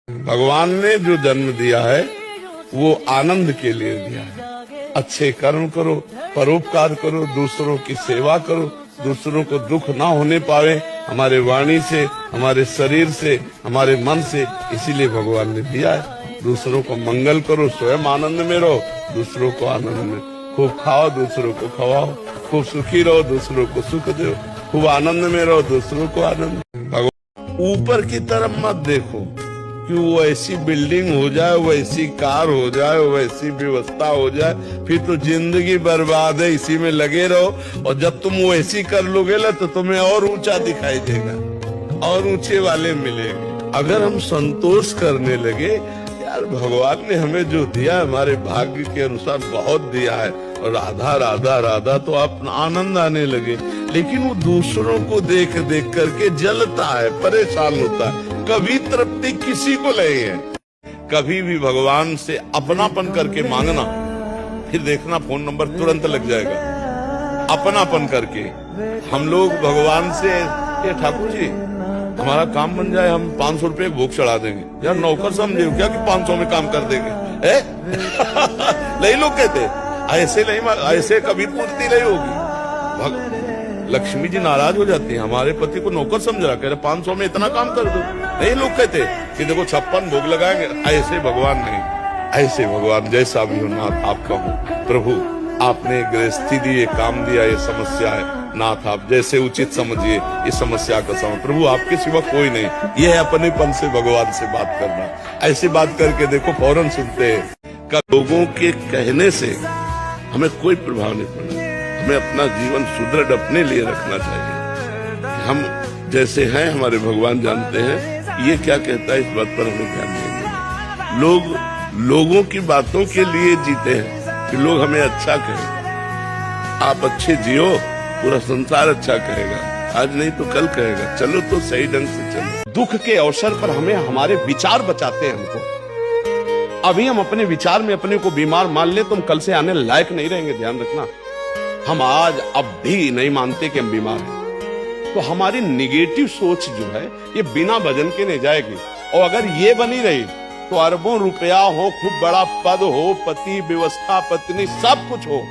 भगवान ने जो जन्म दिया है वो आनंद के लिए दिया है। अच्छे कर्म करो, परोपकार करो, दूसरों की सेवा करो, दूसरों को दुख ना होने पावे हमारे वाणी से, हमारे शरीर से, हमारे मन से, इसीलिए भगवान ने दिया है। दूसरों को मंगल करो, स्वयं आनंद में रहो, दूसरों को आनंद में, खूब खाओ, दूसरों को खवाओ, खूब सुखी रहो, दूसरों को सुख दो, खूब आनंद में रहो, दूसरों को आनंद। भगवान ऊपर की तरफ मत देखो कि वो ऐसी बिल्डिंग हो जाए, वैसी कार हो जाए, वैसी व्यवस्था हो जाए, फिर तो जिंदगी बर्बाद है, इसी में लगे रहो। और जब तुम वो ऐसी कर लोगे ना तो तुम्हें और ऊंचा दिखाई देगा और ऊंचे वाले मिलेंगे। अगर हम संतोष करने लगे, यार भगवान ने हमें जो दिया हमारे भाग्य के अनुसार बहुत दिया है, और राधा राधा राधा तो आप आनंद आने लगे। लेकिन वो दूसरों को देख देख करके जलता है, परेशान होता है, कभी तृप्ति किसी को नहीं है। कभी भी भगवान से अपनापन करके मांगना, फिर देखना फोन नंबर तुरंत लग जाएगा। अपनापन करके हम लोग भगवान से, ये ठाकुर जी हमारा काम बन जाए, हम 500 रुपए भोग चढ़ा देंगे। यार नौकर समझे क्या कि 500 में काम कर देंगे? नहीं लोग कहते ऐसे नहीं, ऐसे कभी पूर्ति नहीं होगी। लक्ष्मी जी नाराज हो जाती है, हमारे पति को नौकर समझ रहा, कह रहे 500 में इतना काम कर दो। नहीं लोग कहते कि देखो 56 भोग लगाएंगे। ऐसे भगवान नहीं, ऐसे भगवान जैसा भी हो नाथ आपका हो। प्रभु आपने गृहस्थी दी, ये काम दिया, ये समस्या है, नाथ आप जैसे उचित समझिए ये समस्या का समाधान। प्रभु आपके सिवा कोई नहीं। ये है अपनेपन से भगवान से बात करना। ऐसी बात करके देखो फौरन सुनते हैं। लोगों के कहने से हमें कोई प्रभाव नहीं पड़ना। हमें अपना जीवन सुदृढ़ अपने लिए रखना चाहिए। हम जैसे हैं हमारे भगवान जानते हैं। ये क्या कहता है इस बात पर हमें ध्यान देंगे। लोग लोगों की बातों के लिए जीते हैं कि लोग हमें अच्छा कहें। आप अच्छे जियो, पूरा संसार अच्छा कहेगा, आज नहीं तो कल कहेगा। चलो तो सही ढंग से चलो। दुख के अवसर पर हमें हमारे विचार बचाते हैं हमको। अभी हम अपने विचार में अपने को बीमार मान ले तो हम कल से आने लायक नहीं रहेंगे। ध्यान रखना, हम आज अब भी नहीं मानते कि हम बीमार हैं, तो हमारी निगेटिव सोच जो है ये बिना वजन के नहीं जाएगी। और अगर ये बनी रही तो अरबों रुपया हो, खूब बड़ा पद हो, पति, व्यवस्था, पत्नी, सब कुछ हो,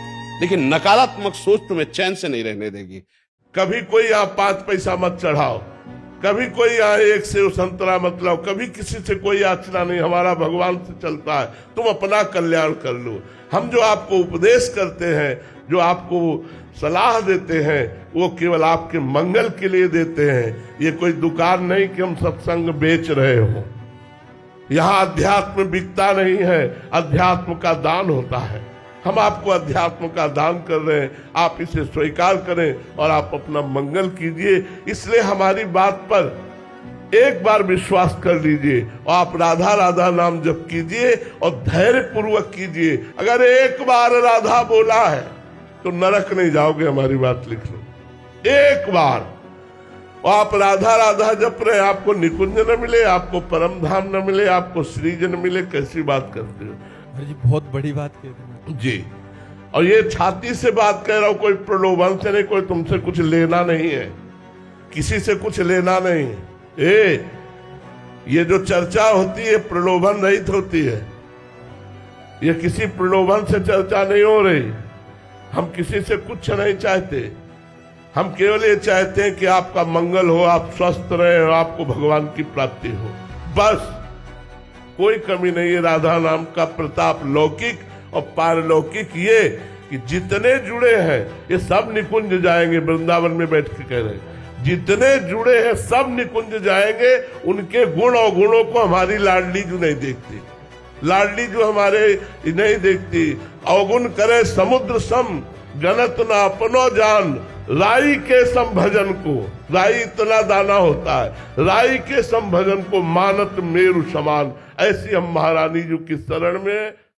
लेकिन नकारात्मक सोच तुम्हें चैन से नहीं रहने देगी। कभी कोई यहाँ 5 पैसा मत चढ़ाओ, कभी कोई यहाँ 1 सेव संतरा मत लाओ, कभी किसी से कोई याचना नहीं। हमारा भगवान से चलता है, तुम अपना कल्याण कर लो। हम जो आपको उपदेश करते हैं, जो आपको सलाह देते हैं, वो केवल आपके मंगल के लिए देते हैं। ये कोई दुकान नहीं कि हम सत्संग बेच रहे हो। यहाँ अध्यात्म बिकता नहीं है, अध्यात्म का दान होता है। हम आपको अध्यात्म का दान कर रहे हैं, आप इसे स्वीकार करें और आप अपना मंगल कीजिए। इसलिए हमारी बात पर एक बार विश्वास कर लीजिए और आप राधा राधा नाम जप कीजिए और धैर्य पूर्वक कीजिए। अगर एक बार राधा बोला है तो नरक नहीं जाओगे, हमारी बात लिख लो। एक बार और आप राधा राधा जप रहे, आपको निकुंज न मिले, आपको परम धाम न मिले, आपको श्रीजन मिले, कैसी बात करते हो जी? बहुत बड़ी बात कह रहे हैं जी। और ये छाती से बात कह रहा हूं, कोई प्रलोभन से नहीं, कोई तुमसे कुछ लेना नहीं है, किसी से कुछ लेना नहीं है। ये जो चर्चा होती है प्रलोभन रहित होती है। ये किसी प्रलोभन से चर्चा नहीं हो रही। हम किसी से कुछ नहीं चाहते, हम केवल ये चाहते हैं कि आपका मंगल हो, आप स्वस्थ रहे और आपको भगवान की प्राप्ति हो, बस। कोई कमी नहीं है। राधा नाम का प्रताप लौकिक और पारलौकिक ये कि जितने जुड़े हैं ये सब निकुंज जाएंगे। वृंदावन में बैठ के कह रहे हैं, जितने जुड़े हैं सब निकुंज जाएंगे। उनके गुण और गुणों को हमारी लाडली जो नहीं देखती, लाडली जो हमारे नहीं देखती। अवगुण करे समुद्र सम, गणत ना अपनो जान। राई के संभजन को, राई इतना दाना होता है, राई के संभजन को मानत मेरु समान। ऐसी हम महारानी जी की शरण में